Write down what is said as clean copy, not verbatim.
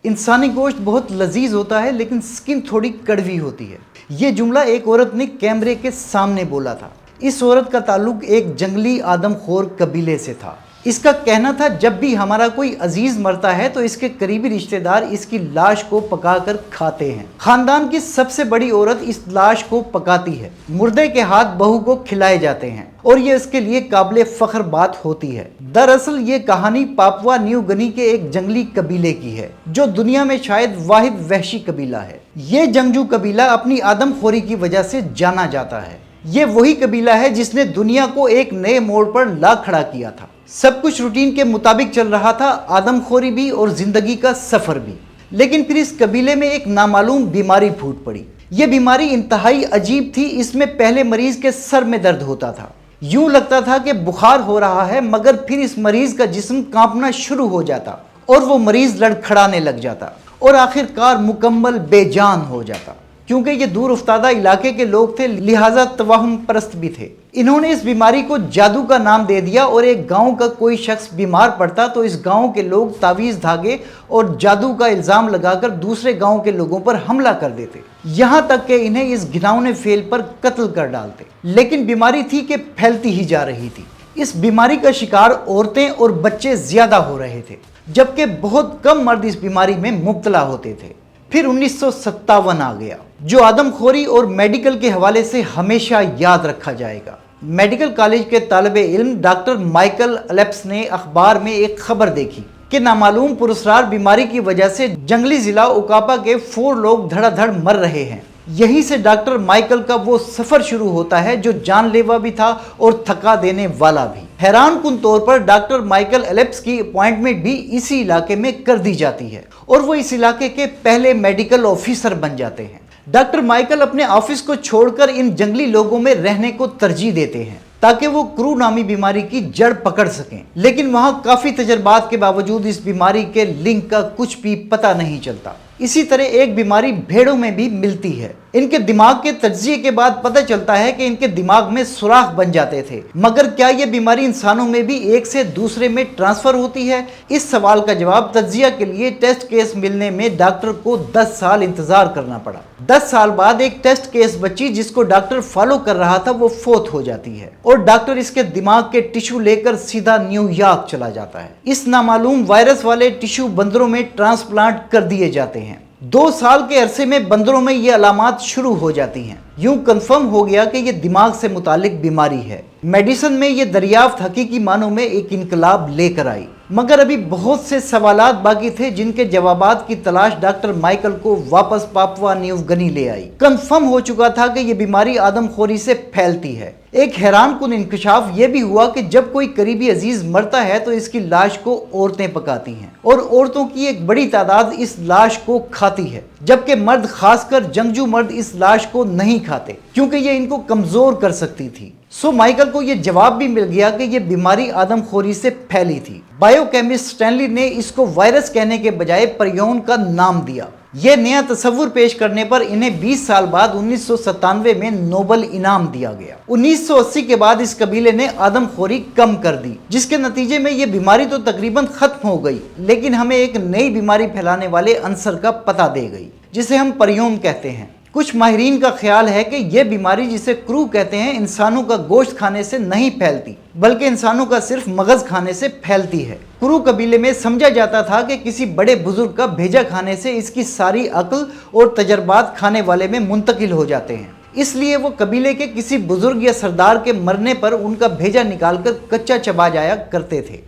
इंसानी गोश्त बहुत लजीज होता है लेकिन स्किन थोड़ी कड़वी होती है। ये जुमला एक औरत ने कैमरे के सामने बोला था। इस औरत का ताल्लुक एक जंगली आदमखोर कबीले से था। इसका कहना था जब भी हमारा कोई अजीज मरता है तो इसके करीबी रिश्तेदार इसकी लाश को पकाकर खाते हैं। खानदान की सबसे बड़ी औरत इस लाश को पकाती है। मुर्दे के हाथ बहू को खिलाए जाते हैं और ये इसके लिए काबिले फख्र बात होती है। दरअसल ये कहानी पापुआ न्यू गिनी के एक जंगली कबीले की है जो दुनिया में शायद वाहिद वहशी कबीला है। ये जंगजू कबीला अपनी आदमखोरी की वजह से जाना जाता है। ये वही कबीला है जिसने दुनिया को एक नए मोड़ पर ला खड़ा किया था। सब कुछ रूटीन के मुताबिक चल रहा था, आदमखोरी भी और जिंदगी का सफर भी। लेकिन फिर इस कबीले में एक नामालूम बीमारी फूट पड़ी। यह बीमारी इंतहाई अजीब थी। इसमें पहले मरीज के सर में दर्द होता था। यूं लगता था कि बुखार हो रहा है, मगर फिर इस मरीज का जिस्म कांपना शुरू हो जाता और वो मरीज लड़खड़ाने लग जाता और आखिरकार मुकम्मल बेजान हो जाता। क्योंकि ये दूर उफ्तादा इलाके के लोग थे, लिहाजा तवाहुम परस्त भी थे। इन्होंने इस बीमारी को जादू का नाम दे दिया और एक गांव का कोई शख्स बीमार पड़ता तो इस गांव के लोग तावीज़ धागे और जादू का इल्ज़ाम लगाकर दूसरे गांव के लोगों पर हमला कर देते, यहाँ तक कि इन्हें इस घिनौने फेल पर कत्ल कर डालते। लेकिन बीमारी थी कि फैलती ही जा रही थी। इस बीमारी का शिकार औरतें और बच्चे ज़्यादा हो रहे थे, जबकि बहुत कम मर्द इस बीमारी में मुब्तला होते थे। फिर 1957 आ गया, जो आदमखोरी और मेडिकल के हवाले से हमेशा याद रखा जाएगा। मेडिकल कॉलेज के तालिबे इल्म डॉक्टर माइकल एलेप्स ने अखबार में एक खबर देखी कि नामालूम पुरस्कार बीमारी की वजह से जंगली जिला ओकापा के 4 लोग धड़ाधड़ मर रहे हैं। यहीं से डॉक्टर माइकल का वो सफर शुरू होता है जो जानलेवा भी था और थका देने वाला भी। हैरान कुन तौर पर डॉक्टर माइकल एलेप्स की अपॉइंटमेंट भी इसी इलाके में कर दी जाती है और वो इस इलाके के पहले मेडिकल ऑफिसर बन जाते हैं। डॉक्टर माइकल अपने ऑफिस को छोड़कर इन जंगली लोगों में रहने को तरजीह देते हैं ताकि वो क्रू नामी बीमारी की जड़ पकड़ सकें। लेकिन वहां काफी तजर्बात के बावजूद इस बीमारी के लिंक का कुछ भी पता नहीं चलता। इसी तरह एक बीमारी भेड़ों में भी मिलती है। इनके दिमाग के तज्जिए के बाद पता चलता है कि इनके दिमाग में सुराख बन जाते थे, मगर क्या यह बीमारी इंसानों में भी एक से दूसरे में ट्रांसफर होती है? इस सवाल का जवाब तज्जिया के लिए टेस्ट केस मिलने में डॉक्टर को 10 साल इंतजार करना पड़ा। 10 साल बाद एक टेस्ट केस बची जिसको डॉक्टर फॉलो कर रहा था, वो फोत हो जाती है और डॉक्टर इसके दिमाग के टिश्यू लेकर सीधा न्यूयॉर्क चला जाता है। इस नामालूम वायरस वाले टिश्यू बंदरों में ट्रांसप्लांट कर दिए जाते हैं। 2 साल के अरसे में बंदरों में ये अलामात शुरू हो जाती हैं। यूं कंफर्म हो गया कि ये दिमाग से मुतालिक बीमारी है। मेडिसिन में ये दरियाफ्त हकीकी मानों में एक इनकलाब लेकर आई, मगर अभी बहुत से सवालात बाकी थे जिनके जवाबात की तलाश डॉक्टर माइकल को वापस पापुआ न्यू गिनी ले आई। कंफर्म हो चुका था कि ये बीमारी आदमखोरी से फैलती है। एक हैरान कुन इंकशाफ ये भी हुआ कि जब कोई करीबी अजीज मरता है तो इसकी लाश को औरतें पकाती हैं और औरतों की एक बड़ी तादाद इस लाश को खाती है, जबकि मर्द, खासकर जंगजू मर्द, इस लाश को नहीं खाते क्योंकि ये इनको कमजोर कर सकती थी। सो माइकल को यह जवाब भी मिल गया कि यह बीमारी आदमखोरी से फैली थी। बायोकेमिस्ट स्टैनली ने इसको वायरस कहने के बजाय परियौन का नाम दिया। यह नया तस्वुर पेश करने पर इन्हें 20 साल बाद 1997 में नोबेल इनाम दिया गया। 1980 के बाद इस कबीले ने आदमखोरी कम कर दी, जिसके नतीजे में यह बीमारी तो तकरीबन खत्म हो गई, लेकिन हमें एक नई बीमारी फैलाने वाले अंसर का पता दे गई जिसे हम परियौन कहते हैं। कुछ माहिरीन का ख्याल है कि यह बीमारी, जिसे क्रू कहते हैं, इंसानों का गोश्त खाने से नहीं फैलती बल्कि इंसानों का सिर्फ मगज खाने से फैलती है। क्रू कबीले में समझा जाता था कि किसी बड़े बुजुर्ग का भेजा खाने से इसकी सारी अक्ल और तजर्बात खाने वाले में मुंतकिल हो जाते हैं। इसलिए वो कबीले के किसी बुजुर्ग या सरदार के मरने पर उनका भेजा निकालकर कच्चा चबा जाया करते थे।